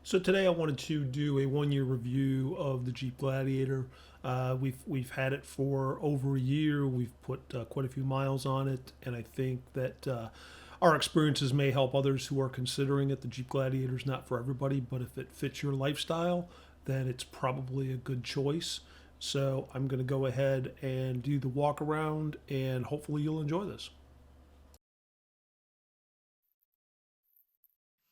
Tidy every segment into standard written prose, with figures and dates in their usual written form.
So today I wanted to do a one-year review of the Jeep Gladiator. We've had it for over a year. We've put quite a few miles on it, and I think that our experiences may help others who are considering it. The Jeep Gladiator is not for everybody, but if it fits your lifestyle, then it's probably a good choice. So I'm going to go ahead and do the walk around, and hopefully you'll enjoy this.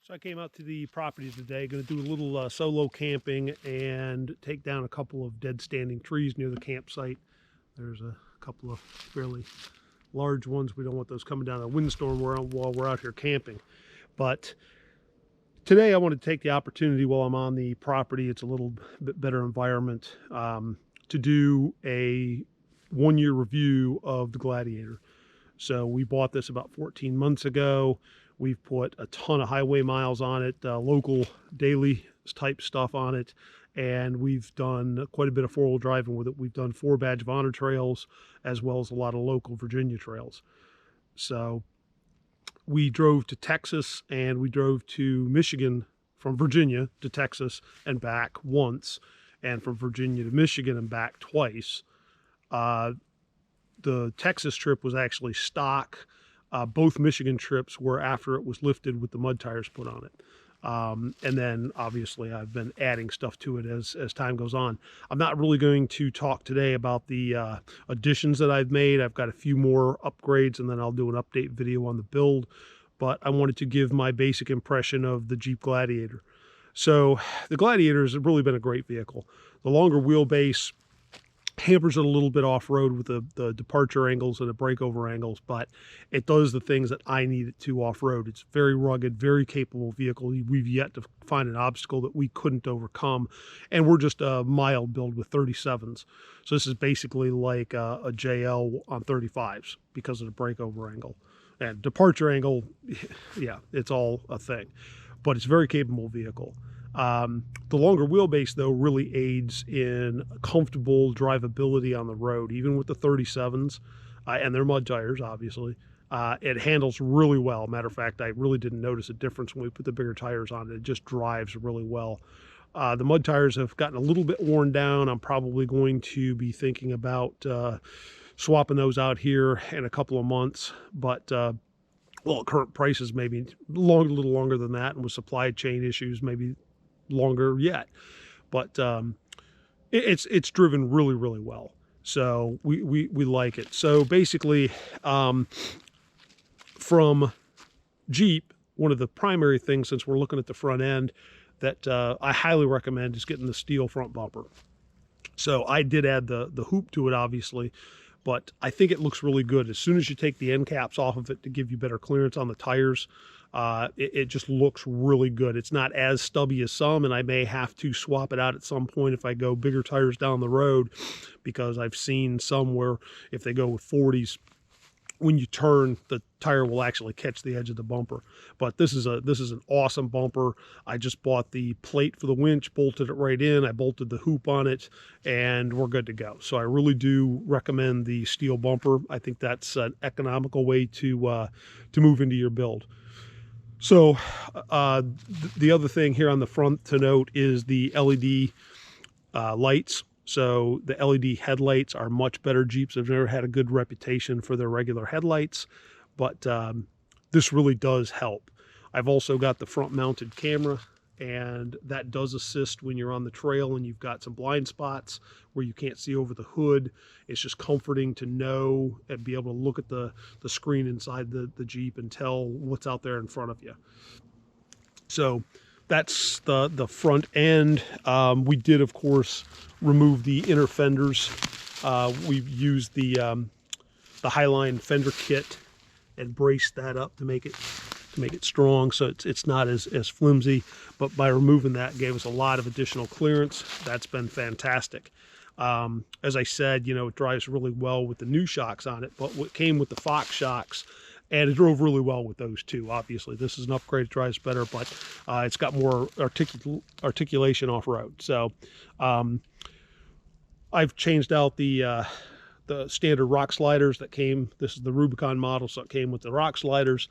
So I came out to the property today, going to do a little solo camping and take down a couple of dead standing trees near the campsite. There's a couple of fairly large ones. We don't want those coming down a windstorm while we're out here camping. But today I want to take the opportunity while I'm on the property, it's a little bit better environment, to do a one-year review of the Gladiator. So we bought this about 14 months ago. We've put a ton of highway miles on it, local daily type stuff on it, and we've done quite a bit of four-wheel driving with it. We've done 4 Badge of Honor trails as well as a lot of local Virginia trails. So we drove to Texas and we drove to Michigan from Virginia to Texas and back once, and from Virginia to Michigan and back twice. The Texas trip was actually stock. Both Michigan trips were after it was lifted with the mud tires put on it. And then obviously I've been adding stuff to it as time goes on. I'm not really going to talk today about the additions that I've made. I've got a few more upgrades and then I'll do an update video on the build. But I wanted to give my basic impression of the Jeep Gladiator. So the Gladiator has really been a great vehicle. The longer wheelbase hampers it a little bit off-road with the departure angles and the breakover angles, but it does the things that I need it to off-road. It's very rugged, very capable vehicle. We've yet to find an obstacle that we couldn't overcome, and we're just a mild build with 37s. So this is basically like a JL on 35s because of the breakover angle. And departure angle, yeah, it's all a thing. But it's a very capable vehicle. The longer wheelbase, though, really aids in comfortable drivability on the road, even with the 37s and their mud tires, obviously. It handles really well. Matter of fact, I really didn't notice a difference when we put the bigger tires on it. It just drives really well. The mud tires have gotten a little bit worn down. I'm probably going to be thinking about swapping those out here in a couple of months, but well, current prices maybe a little longer than that, and with supply chain issues, maybe longer yet. But it's driven really, really well. So we like it. So basically, from Jeep, one of the primary things, since we're looking at the front end, that I highly recommend is getting the steel front bumper. So I did add the hoop to it, obviously, but I think it looks really good. As soon as you take the end caps off of it to give you better clearance on the tires, it just looks really good. It's not as stubby as some, and I may have to swap it out at some point if I go bigger tires down the road, because I've seen some where if they go with 40s, when you turn, the tire will actually catch the edge of the bumper. But this is an awesome bumper. I just bought the plate for the winch, bolted it right in. I bolted the hoop on it, and we're good to go. So I really do recommend the steel bumper. I think that's an economical way to move into your build. So the other thing here on the front to note is the LED lights. So the LED headlights are much better. Jeeps have never had a good reputation for their regular headlights, but this really does help. I've also got the front mounted camera, and that does assist when you're on the trail and you've got some blind spots where you can't see over the hood. It's just comforting to know and be able to look at the screen inside the Jeep and tell what's out there in front of you. So that's the front end. We did, of course, remove the inner fenders. We've used the Highline fender kit and braced that up to make it strong, so it's not as flimsy. But by removing that, gave us a lot of additional clearance. That's been fantastic. As I said, you know, it drives really well with the new shocks on it, but what came with the Fox shocks, and it drove really well with those too. Obviously, this is an upgrade, it drives better, but it's got more articulation off-road. So I've changed out the standard rock sliders that came. This is the Rubicon model, so it came with the rock sliders.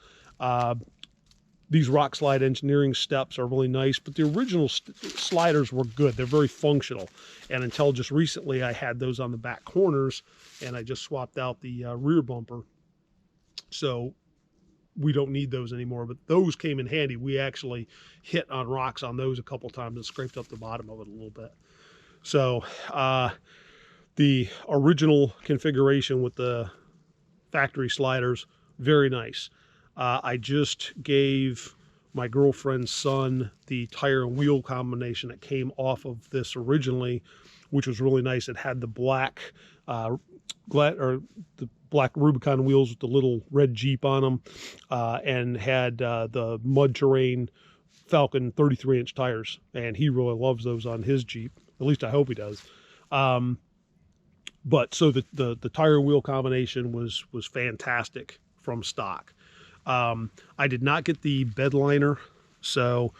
These rock slide engineering steps are really nice, but the original sliders were good. They're very functional. And until just recently, I had those on the back corners, and I just swapped out the rear bumper. So we don't need those anymore, but those came in handy. We actually hit on rocks on those a couple times and scraped up the bottom of it a little bit. So the original configuration with the factory sliders, very nice. I just gave my girlfriend's son the tire and wheel combination that came off of this originally, which was really nice. It had the black the black Rubicon wheels with the little red Jeep on them, and had the mud terrain Falcon 33-inch tires, and he really loves those on his Jeep. At least I hope he does. But so the tire and wheel combination was fantastic from stock. I did not get the bed liner, so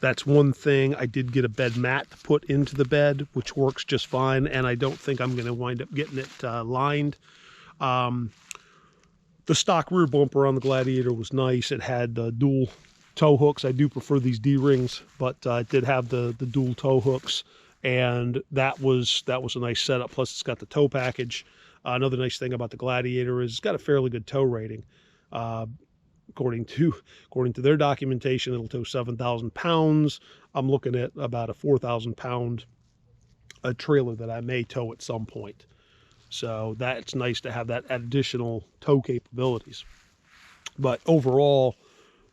that's one thing. I did get a bed mat to put into the bed, which works just fine, and I don't think I'm going to wind up getting it lined. The stock rear bumper on the Gladiator was nice. It had dual tow hooks. I do prefer these D-rings, but it did have the dual tow hooks, and that was a nice setup. Plus, it's got the tow package. Another nice thing about the Gladiator is it's got a fairly good tow rating. According to their documentation, it'll tow 7,000 pounds. I'm looking at about a 4,000 pound trailer that I may tow at some point. So that's nice to have that additional tow capabilities. But overall,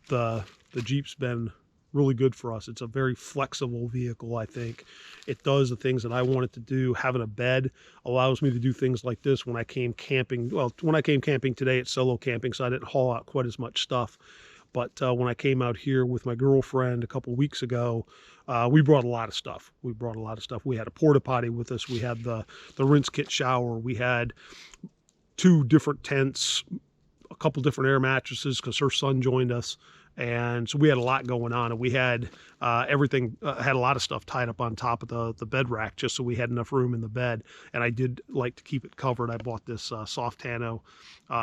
the Jeep's been really good for us. It's a very flexible vehicle, I think. It does the things that I want it to do. Having a bed allows me to do things like this when I came camping. Well, when I came camping today, it's solo camping, so I didn't haul out quite as much stuff. But when I came out here with my girlfriend a couple weeks ago, we brought a lot of stuff. We had a porta potty with us. We had the rinse kit shower. We had 2 different tents, a couple different air mattresses because her son joined us. And so we had a lot going on, and we had everything, had a lot of stuff tied up on top of the bed rack just so we had enough room in the bed. And I did like to keep it covered. I bought this soft tonneau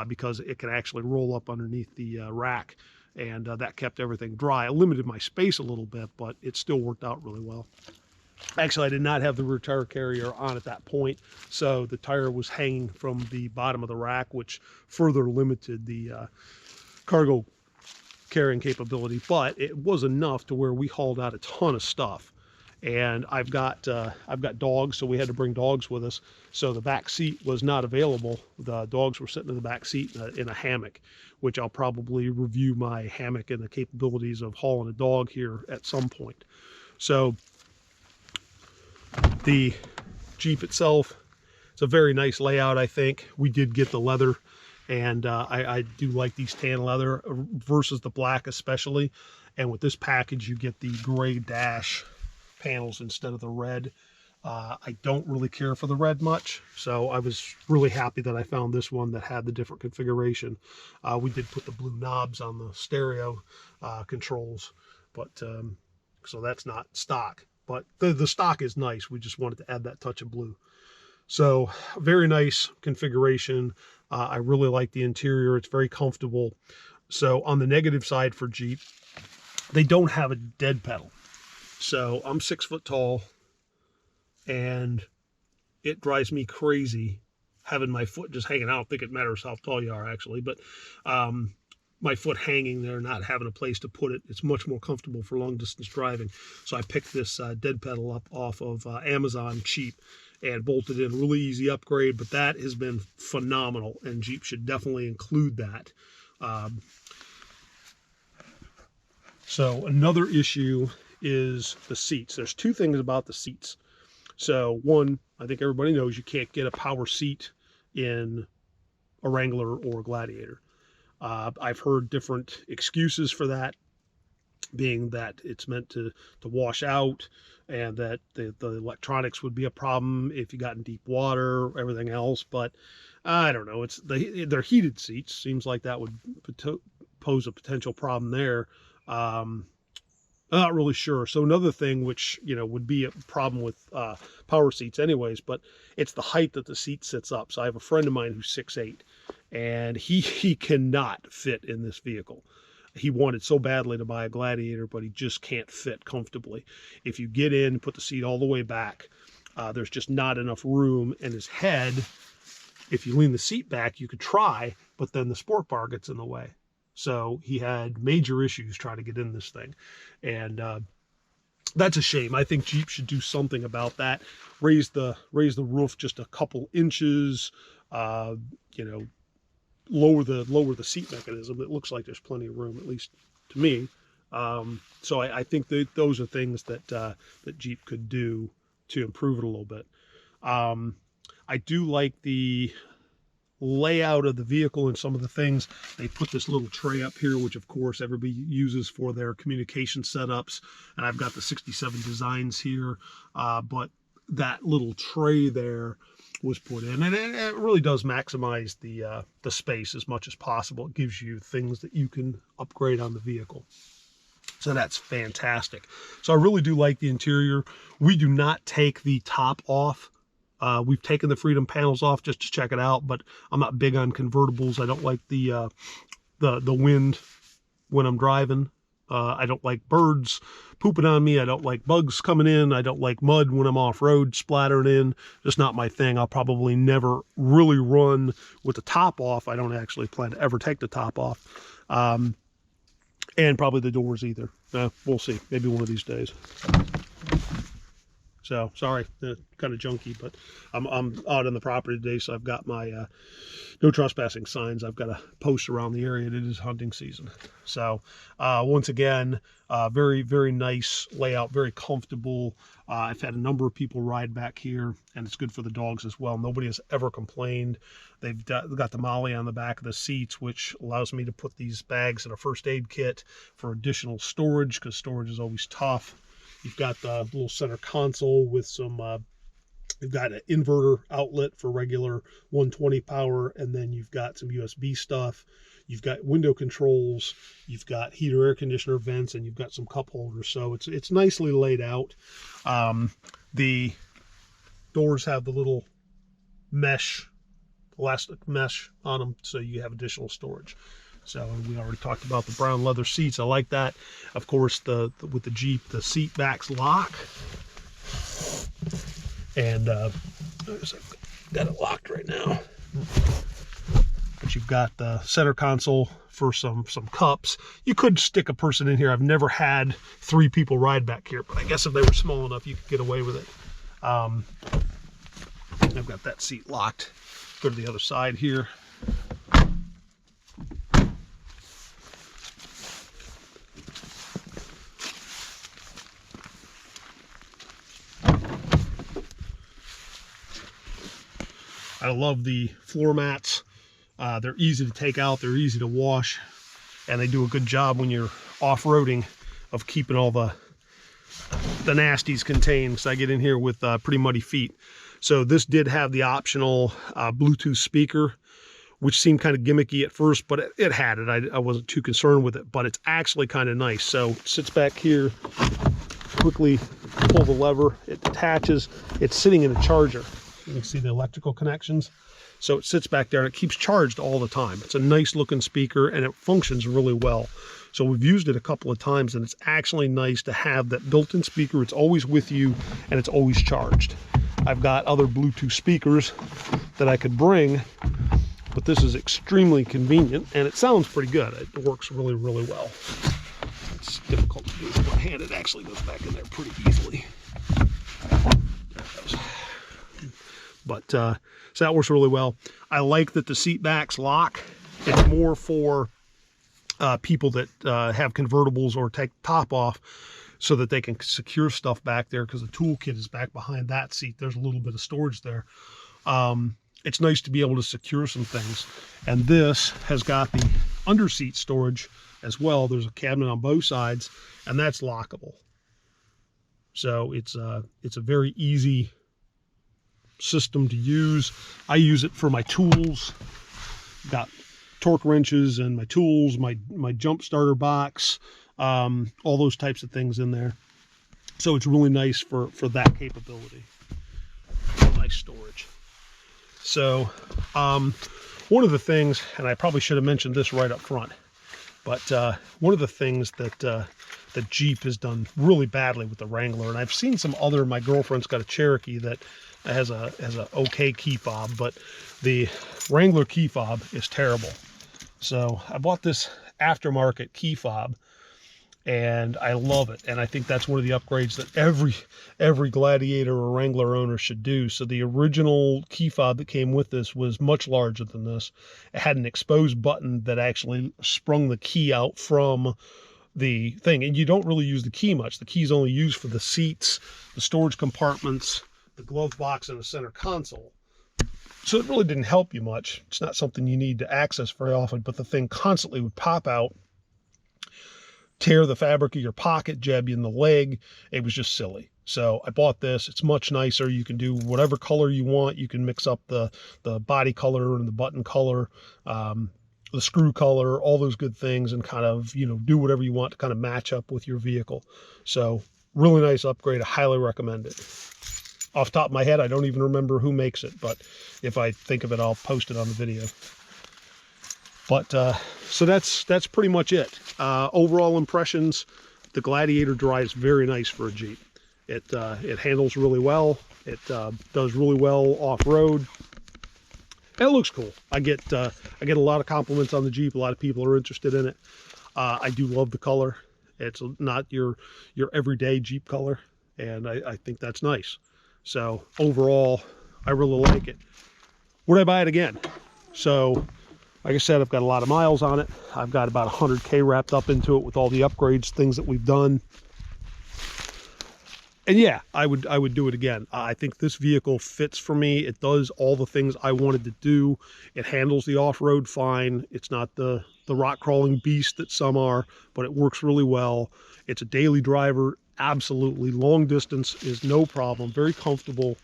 because it can actually roll up underneath the rack, and that kept everything dry. It limited my space a little bit, but it still worked out really well. Actually, I did not have the rear tire carrier on at that point, so the tire was hanging from the bottom of the rack, which further limited the cargo carrying capability, but it was enough to where we hauled out a ton of stuff. And I've got dogs, so we had to bring dogs with us. So the back seat was not available. The dogs were sitting in the back seat in a hammock, which I'll probably review my hammock and the capabilities of hauling a dog here at some point. So the Jeep itself, it's a very nice layout, I think. We did get the leather, and I do like these tan leather versus the black especially. And with this package, you get the gray dash panels instead of the red. I don't really care for the red much, so I was really happy that I found this one that had the different configuration. We did put the blue knobs on the stereo controls, but so that's not stock. But the stock is nice. We just wanted to add that touch of blue. So very nice configuration. I really like the interior. It's very comfortable. So on the negative side for Jeep, they don't have a dead pedal. So I'm 6 foot tall, and it drives me crazy having my foot just hanging out. I don't think it matters how tall you are, actually, but my foot hanging there, not having a place to put it. It's much more comfortable for long distance driving. So I picked this dead pedal up off of Amazon cheap and bolted in. Really easy upgrade, but that has been phenomenal, and Jeep should definitely include that. So another issue is the seats. There's 2 things about the seats. So one, I think everybody knows you can't get a power seat in a Wrangler or a Gladiator. I've heard different excuses for that, being that it's meant to wash out, and that the electronics would be a problem if you got in deep water, everything else. But I don't know. They're heated seats. Seems like that would pose a potential problem there. I'm not really sure. So another thing, which would be a problem with power seats anyways, but it's the height that the seat sits up. So I have a friend of mine who's 6'8", and he cannot fit in this vehicle. he wanted so badly to buy a Gladiator, but he just can't fit comfortably. If you get in, put the seat all the way back, there's just not enough room, and his head, if you lean the seat back, you could try, but then the sport bar gets in the way. So he had major issues trying to get in this thing. And that's a shame. I think Jeep should do something about that. Raise the roof just a couple inches, you know, lower the seat mechanism. It looks like there's plenty of room, at least to me. So I think that those are things that that Jeep could do to improve it a little bit. I do like the layout of the vehicle and some of the things. They put this little tray up here, which of course everybody uses for their communication setups. And I've got the 67 designs here, but that little tray there was put in, and it really does maximize the space as much as possible. It gives you things that you can upgrade on the vehicle. So that's fantastic. So I really do like the interior. We do not take the top off. We've taken the Freedom panels off just to check it out, but I'm not big on convertibles. I don't like the wind when I'm driving. I don't like birds pooping on me. I don't like bugs coming in. I don't like mud when I'm off-road splattering in. Just not my thing. I'll probably never really run with the top off. I don't actually plan to ever take the top off. And probably the doors either. We'll see. Maybe one of these days. So sorry, kind of junky, but I'm out on the property today, so I've got my no trespassing signs. I've got a post around the area. It is hunting season. So once again, very, very nice layout, very comfortable. I've had a number of people ride back here, and it's good for the dogs as well. Nobody has ever complained. They've got the Molly on the back of the seats, which allows me to put these bags in a first aid kit for additional storage, because storage is always tough. You've got the little center console with some, you've got an inverter outlet for regular 120 power, and then you've got some USB stuff. You've got window controls, you've got heater, air conditioner vents, and you've got some cup holders. So it's nicely laid out. The doors have the little mesh, elastic mesh on them, so you have additional storage. So we already talked about the brown leather seats. I like that. Of course, with the Jeep, the seat backs lock. And I've got it locked right now. But you've got the center console for some cups. You could stick a person in here. I've never had 3 people ride back here, but I guess if they were small enough, you could get away with it. I've got that seat locked. Go to the other side here. I love the floor mats. They're easy to take out, they're easy to wash, and they do a good job when you're off-roading of keeping all the nasties contained, because I get in here with pretty muddy feet. So this did have the optional Bluetooth speaker, which seemed kind of gimmicky at first, but it had it. I wasn't too concerned with it, but it's actually kind of nice. So it sits back here, quickly pull the lever, it detaches. It's sitting in a charger. You can see the electrical connections. So it sits back there and it keeps charged all the time. It's a nice looking speaker and it functions really well. So we've used it a couple of times, and it's actually nice to have that built-in speaker. It's always with you and it's always charged. I've got other Bluetooth speakers that I could bring, but this is extremely convenient and it sounds pretty good. It works really, really well. It's difficult to do with one hand. It actually goes back in there pretty easily. But so that works really well. I like that the seat backs lock. It's more for people that have convertibles or take the top off, so that they can secure stuff back there, because the toolkit is back behind that seat. There's a little bit of storage there. It's nice to be able to secure some things. And this has got the under seat storage as well. There's a cabinet on both sides, and that's lockable. So it's a very easy system to use. I use it for my tools. Got torque wrenches and my tools, my jump starter box, all those types of things in there. So it's really nice for that capability. Nice storage. So one of the things, and I probably should have mentioned this right up front, But one of the things that that Jeep has done really badly with the Wrangler, and I've seen some other, my girlfriend's got a Cherokee that has a okay key fob, but the Wrangler key fob is terrible. So I bought this aftermarket key fob, and I love it. And I think that's one of the upgrades that every Gladiator or Wrangler owner should do. So the original key fob that came with this was much larger than this. It had an exposed button that actually sprung the key out from the thing. And you don't really use the key much. The key is only used for the seats, the storage compartments, the glove box, and the center console. So it really didn't help you much. It's not something you need to access very often, but the thing constantly would pop out, tear the fabric of your pocket, jab you in the leg. It was just silly. So I bought this. It's much nicer. You can do whatever color you want. You can mix up the body color and the button color, the screw color, all those good things, and kind of, you know, do whatever you want to kind of match up with your vehicle. So really nice upgrade. I highly recommend it. Off the top of my head, I don't even remember who makes it, but if I think of it, I'll post it on the video. But so that's pretty much it. Overall impressions: the Gladiator drives very nice for a Jeep. It handles really well. It does really well off-road. And it looks cool. I get a lot of compliments on the Jeep. A lot of people are interested in it. I do love the color. It's not your everyday Jeep color, and I think that's nice. So overall, I really like it. Would I buy it again? So, like I said, I've got a lot of miles on it. I've got about 100K wrapped up into it with all the upgrades, things that we've done. And yeah, I would do it again. I think this vehicle fits for me. It does all the things I wanted to do. It handles the off-road fine. It's not the rock crawling beast that some are, but it works really well. It's a daily driver. Absolutely. Long distance is no problem. Very comfortable.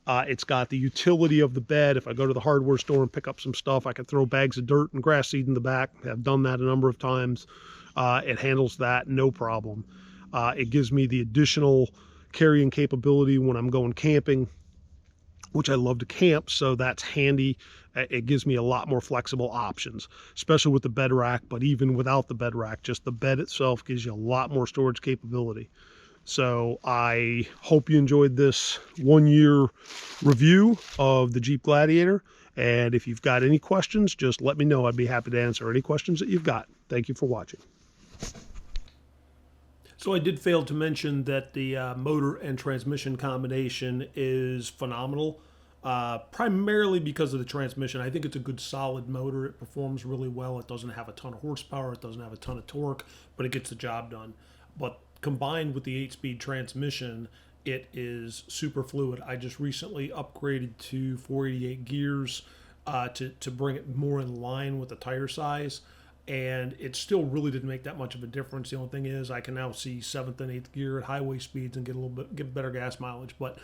It's got the utility of the bed. If I go to the hardware store and pick up some stuff, I can throw bags of dirt and grass seed in the back. I've done that a number of times. It handles that no problem. It gives me the additional carrying capability when I'm going camping, which I love to camp, so that's handy. It gives me a lot more flexible options, especially with the bed rack, but even without the bed rack, just the bed itself gives you a lot more storage capability. So I hope you enjoyed this 1-year review of the Jeep Gladiator. And if you've got any questions, just let me know. I'd be happy to answer any questions that you've got. Thank you for watching. So I did fail to mention that the motor and transmission combination is phenomenal, primarily because of the transmission. I think it's a good solid motor. It performs really well. It doesn't have a ton of horsepower. It doesn't have a ton of torque, but it gets the job done. But combined with the 8-speed transmission, it is super fluid. I just recently upgraded to 488 gears to bring it more in line with the tire size. And it still really didn't make that much of a difference. The only thing is I can now see 7th and 8th gear at highway speeds and get better gas mileage. But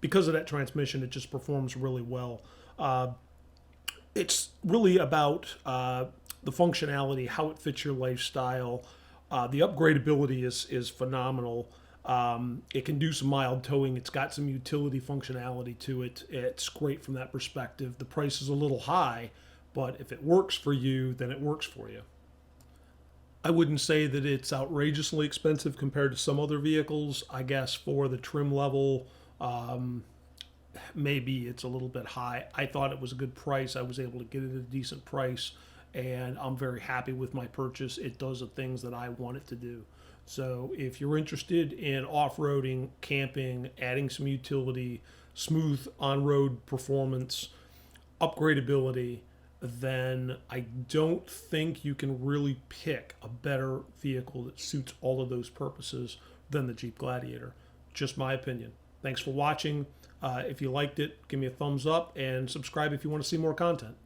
because of that transmission, it just performs really well. It's really about the functionality, how it fits your lifestyle. The upgradability is phenomenal. It can do some mild towing. It's got some utility functionality to it. It's great from that perspective. The price is a little high, but if it works for you, then it works for you. I wouldn't say that it's outrageously expensive compared to some other vehicles. I guess for the trim level, maybe it's a little bit high. I thought it was a good price. I was able to get it at a decent price, and I'm very happy with my purchase. It does the things that I want it to do. So if you're interested in off-roading, camping, adding some utility, smooth on-road performance, upgradability, then I don't think you can really pick a better vehicle that suits all of those purposes than the Jeep Gladiator. Just my opinion. Thanks for watching. If you liked it, give me a thumbs up and subscribe if you want to see more content.